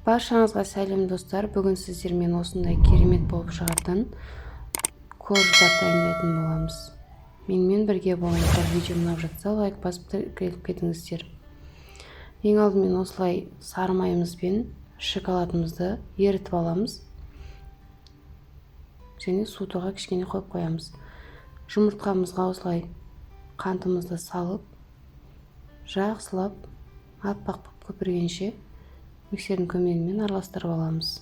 Баршаңызға сәлем достар. Бүгін сіздермен осындай керемет болып шығатын корждар дайындайтын боламыз. Менімен бірге болыңыздар. Видео ұнап жатса лайк басып кіріп кетіңіздер. Ең алдымен осылай сары майымызбен шоколадымызды ерітіп аламыз. Және суытуға кішкене қойып қоямыз. Жұмыртқамызға осылай қантымызды салып, жақсылап аппақ болып көпіргенше миксердің көмегімен араластырып аламыз.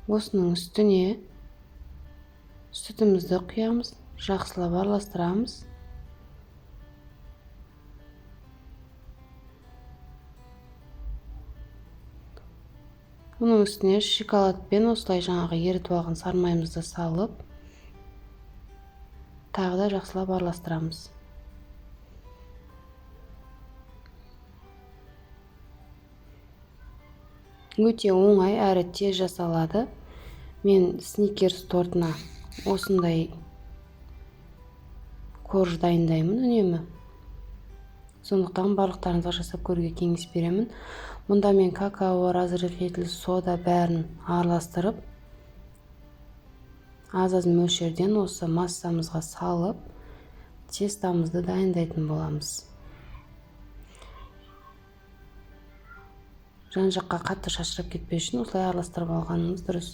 Осының үстіне сүтімізді құямыз, жақсылап араластырамыз. Оның үстіне шоколадпен осылай жаңағы ерітіп алған сары майымызды салып, тағы да жақсылап араластырамыз. Өте оңай әрі тез жасалады. Мен сникерс тортына осындай корж дайындаймын үнемі. Сондықтан барлықтарыңызға жасап көруге кеңес беремін. Мұнда мен какао, разрыхлитель, сода бәрін араластырып, аз мөлшерден осы массамызға салып, тестамызды дайындайтын боламыз. Жан жаққа қатты шашырап кетпес үшін осылай араластырып алғанымыз дұрыс.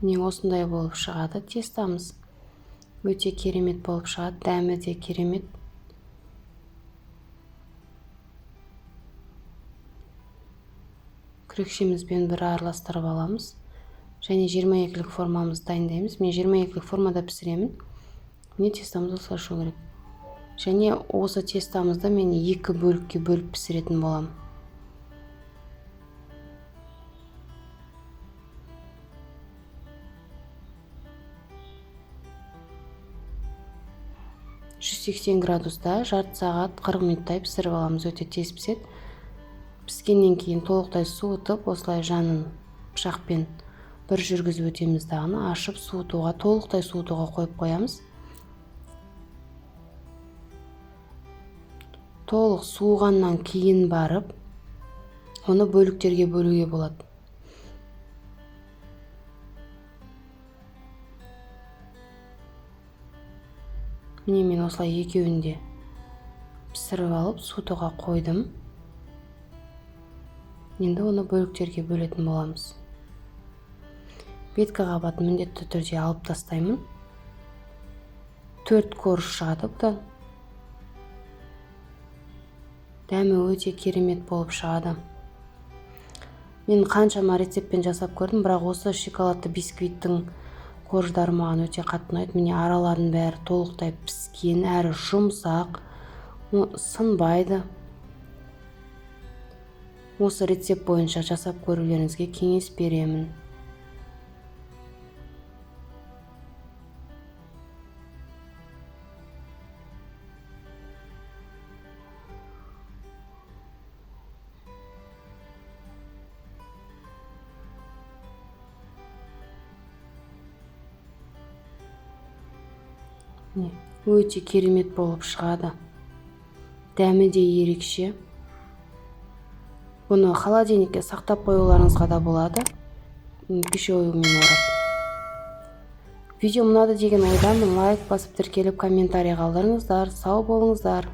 Міне осындай болып шығады тестамыз. Өте керемет болып шығады, дәмі де керемет. Күрекшемізбен бір араластырып аламыз. Және 22-лік формамызды дайындаймыз. Мен 22-лік формада пісіремін. Міне тестамыз осылай шығу керек. Және осы тестамызды мен 2 бөлікке бөліп пісіретін боламын. градуста жарты сағат 40 минуттай пісіріп аламыз. Өте тез піседі. Піскеннен кейін толықтай суытып, осылай жанын пышақпен бір жүргізіп өтеміз дағыны ашып суытуға, толықтай суытуға қойып қоямыз. Толық суығаннан кейін барып, оны бөліктерге бөлуге болады. Міне мен осылай екеуінде пісіріп алып, суытуға қойдым. Енді оны бөліктерге бөлетін боламыз. Беткі қабатын міндетті түрде алып тастаймын. 4 корж шығады бұдан. Дәмі өте керемет болып шығады. Мен қаншама рецептпен жасап көрдім, бірақ осы шоколадты бисквиттің корждары маған өте қатты ұнайды. Міне аралардың бәрі толықтай піскен, әрі жұмсақ, сынбайды. Осы рецепт бойынша жасап көрулеріңізге кеңес беремін. Өте керемет болып шығады. Дәмі де ерекше. Бұны холодильникке сақтап қоюларыңызға да болады. Пищевоймен орап. Видео ұнады деген ойдамын. Лайк басып тіркеліп комментарий қалдырыңыздар. Сау болыңыздар.